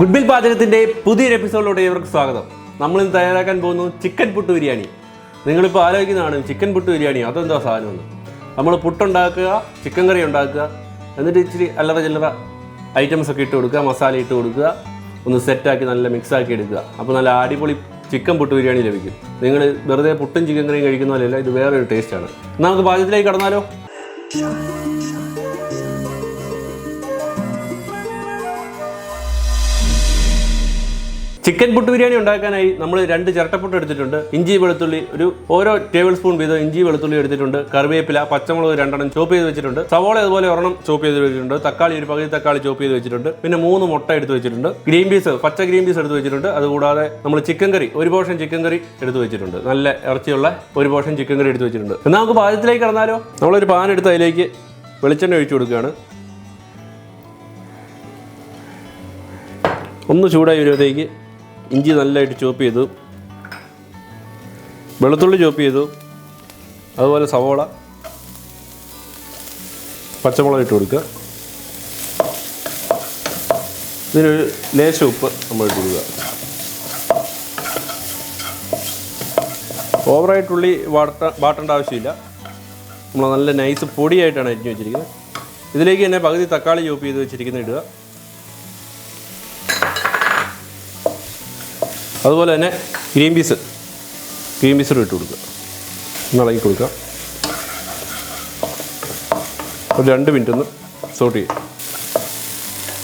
Goodwill പാചകത്തിൻ്റെ പുതിയൊരു എപ്പിസോഡിലൂടെ ഇവർക്ക് സ്വാഗതം. നമ്മളിന്ന് തയ്യാറാക്കാൻ പോകുന്നു ചിക്കൻ പുട്ട് ബിരിയാണി. നിങ്ങളിപ്പോൾ ആലോചിക്കുന്നതാണ് ചിക്കൻ പുട്ട് ബിരിയാണി അതെന്താ സാധനമെന്ന്. നമ്മൾ പുട്ടുണ്ടാക്കുക, ചിക്കൻ കറി ഉണ്ടാക്കുക, എന്നിട്ട് ഇച്ചിരി അല്ലറ ചില്ലറ ഐറ്റംസ് ഒക്കെ ഇട്ട് കൊടുക്കുക, മസാല ഇട്ട് കൊടുക്കുക, ഒന്ന് സെറ്റാക്കി നല്ല മിക്സാക്കി എടുക്കുക. അപ്പോൾ നല്ല അടിപൊളി ചിക്കൻ പുട്ട് ബിരിയാണി ലഭിക്കും. നിങ്ങൾ വെറുതെ പുട്ടും ചിക്കൻ കറിയും കഴിക്കുന്ന പോലെയല്ല, ഇത് വേറൊരു ടേസ്റ്റാണ്. നമുക്ക് പാചകത്തിലേക്ക് കടന്നാലോ? ചിക്കൻ പുട്ട് ബിരിയാണി ഉണ്ടാക്കാനായി നമ്മൾ 2 ചിരട്ടപ്പുട്ട് എടുത്തിട്ടുണ്ട്. ഇഞ്ചി വെളുത്തുള്ളി ഓരോ ടേബിൾ സ്പൂൺ വീതം ഇഞ്ചി വെളുത്തുള്ളി എടുത്തിട്ടുണ്ട്. കറിവേപ്പില, പച്ചമുളക് 2 ചോപ്പ് ചെയ്ത് വെച്ചിട്ടുണ്ട്. സവോള അതുപോലെ 1 ചോപ്പ് ചെയ്ത് വെച്ചിട്ടുണ്ട്. തക്കാളി ഒരു പകുതി തക്കാളി ചോപ്പ് ചെയ്ത് വെച്ചിട്ടുണ്ട്. പിന്നെ 3 മുട്ട എടുത്ത് വെച്ചിട്ടുണ്ട്. ഗ്രീൻ പീസ്, പച്ച ഗ്രീൻ പീസ് എടുത്ത് വെച്ചിട്ടുണ്ട്. അതുകൂടാതെ നമ്മൾ ചിക്കൻ കറി, ഒരു പോർഷൻ ചിക്കൻ കറി എടുത്ത് വെച്ചിട്ടുണ്ട്. നല്ല ഇറച്ചിയുള്ള ഒരു പോർഷൻ ചിക്കൻ കറി എടുത്ത് വെച്ചിട്ടുണ്ട്. എന്നാൽ നമുക്ക് പാചകത്തിലേക്ക് കടന്നാലോ? നമ്മളൊരു പാൻ എടുത്ത് അതിലേക്ക് വെളിച്ചെണ്ണ ഒഴിച്ചു കൊടുക്കുകയാണ്. ഒന്ന് ചൂടായി വരുമ്പോഴത്തേക്ക് ഇഞ്ചി നല്ലതായിട്ട് ചോപ്പ് ചെയ്തു, വെളുത്തുള്ളി ചോപ്പ് ചെയ്തു, അതുപോലെ സവോള, പച്ചമുളക് ഇട്ട് കൊടുക്കുക. ഇതിനൊരു ലേശം ഉപ്പ് നമ്മൾ ഇട്ട് കൊടുക്കുക. ഓവറായിട്ടുള്ളി വാട്ടേണ്ട ആവശ്യമില്ല. നമ്മൾ നല്ല നൈസ് പൊടിയായിട്ടാണ് അരിഞ്ഞു വെച്ചിരിക്കുന്നത്. ഇതിലേക്ക് തന്നെ പകുതി തക്കാളി ചോപ്പ് ചെയ്ത് വെച്ചിരിക്കുന്നത് ഇടുക. അതുപോലെ തന്നെ ഗ്രീൻ പീസ് ഇട്ട് കൊടുക്കുക. ഇളക്കി കൊടുക്കുക. ഒരു 2 മിനിറ്റ് ഒന്ന് സോട്ട് ചെയ്യും.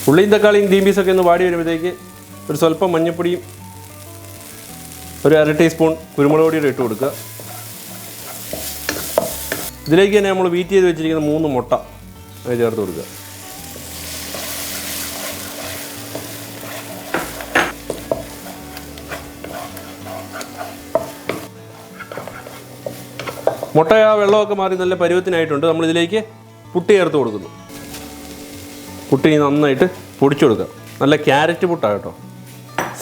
ഉള്ളിയും തക്കാളിയും ഗ്രീൻ പീസൊക്കെ ഒന്ന് വാടി വരുമ്പോഴത്തേക്ക് ഒരു സ്വല്പം മഞ്ഞൾപ്പൊടിയും ഒരു 1/2 ടീസ്പൂൺ കുരുമുളക് പൊടിയും ഇട്ട് കൊടുക്കുക. ഇതിലേക്ക് തന്നെ നമ്മൾ ബീറ്റ് ചെയ്ത് വെച്ചിരിക്കുന്ന 3 മുട്ട ചേർത്ത് കൊടുക്കുക. മുട്ട ആ വെള്ളമൊക്കെ മാറി നല്ല പരുവത്തിനായിട്ടുണ്ട്. നമ്മളിതിലേക്ക് പുട്ട് ചേർത്ത് കൊടുക്കുന്നു. പുട്ട് നന്നായിട്ട് പൊടിച്ചു കൊടുക്കുക. നല്ല ക്യാരറ്റ് പുട്ടാണ് കേട്ടോ,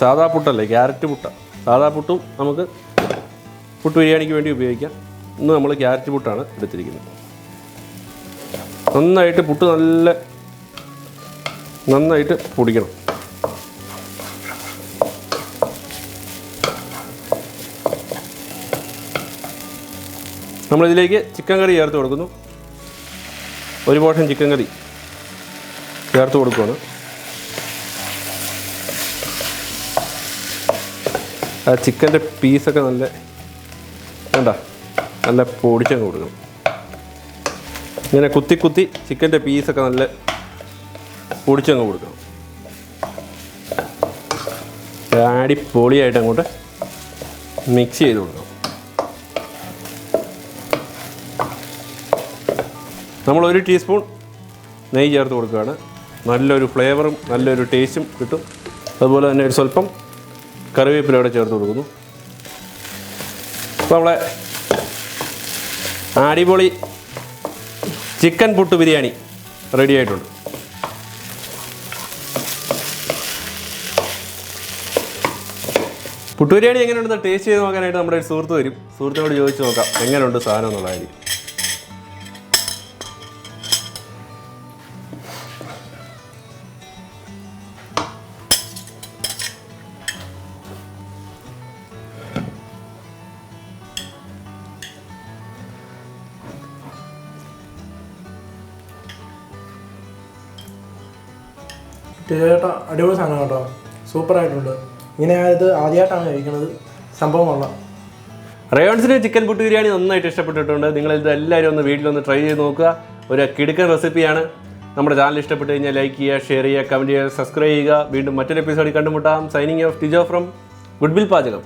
സാധാ പുട്ടല്ലേ, ക്യാരറ്റ് പുട്ടാണ്. സാധാ പുട്ടും നമുക്ക് പുട്ട് ബിരിയാണിക്ക് വേണ്ടി ഉപയോഗിക്കാം. ഇന്ന് നമ്മൾ ക്യാരറ്റ് പുട്ടാണ് എടുത്തിരിക്കുന്നത്. നന്നായിട്ട് പുട്ട് നന്നായിട്ട് പൊടിക്കണം. നമ്മളിതിലേക്ക് ചിക്കൻ കറി ചേർത്ത് കൊടുക്കുന്നു. ഒരു പോർഷൻ ചിക്കൻ കറി ചേർത്ത് കൊടുക്കുകയാണ്. ആ ചിക്കൻ്റെ പീസൊക്കെ നല്ല പൊടിച്ചങ്ങ് കൊടുക്കണം. ഇങ്ങനെ കുത്തി ചിക്കൻ്റെ പീസൊക്കെ നല്ല പൊടിച്ചങ്ങ് കൊടുക്കണം. അടിപൊളിയായിട്ട് അങ്ങോട്ട് മിക്സ് ചെയ്ത് കൊടുക്കണം. നമ്മൾ 1 ടീസ്പൂൺ നെയ്യ് ചേർത്ത് കൊടുക്കുകയാണ്. നല്ലൊരു ഫ്ലേവറും നല്ലൊരു ടേസ്റ്റും കിട്ടും. അതുപോലെ തന്നെ ഒരു സ്വല്പം കറിവേപ്പില ഇവിടെ ചേർത്ത് കൊടുക്കുന്നു. അപ്പോൾ നമ്മളെ അടിപൊളി ചിക്കൻ പുട്ട് ബിരിയാണി റെഡി ആയിട്ടുണ്ട്. പുട്ട് ബിരിയാണി എങ്ങനെയുണ്ടെന്ന് ടേസ്റ്റ് ചെയ്ത് നോക്കാനായിട്ട് നമ്മുടെ ഒരു സുഹൃത്ത് വരും. സുഹൃത്തിനോട് ചോദിച്ച് നോക്കാം എങ്ങനെയുണ്ട് സാധനം എന്നുള്ളതായിരിക്കും. ചേട്ടാ അടിപൊളി സാധനം കേട്ടോ, സൂപ്പറായിട്ടുണ്ട്. ഇങ്ങനെ ഇത് ആദ്യമായിട്ടാണ് കഴിക്കുന്നത്, സംഭവം കൊള്ളാം. റയോൺസിന് ചിക്കൻ പുട്ട് ബിരിയാണി നന്നായിട്ട് ഇഷ്ടപ്പെട്ടിട്ടുണ്ട്. നിങ്ങളിത് എല്ലാവരും ഒന്ന് വീട്ടിലൊന്ന് ട്രൈ ചെയ്ത് നോക്കുക. ഒരു കിടുക്കൻ റെസിപ്പിയാണ്. നമ്മുടെ ചാനൽ ഇഷ്ടപ്പെട്ട് കഴിഞ്ഞാൽ ലൈക്ക് ചെയ്യുക, ഷെയർ ചെയ്യുക, കമൻറ്റ് ചെയ്യുക, സബ്സ്ക്രൈബ് ചെയ്യുക. വീണ്ടും മറ്റൊരു എപ്പിസോഡിൽ കണ്ടുമുട്ടാം. Signing off Tijo from goodwill പാചകം.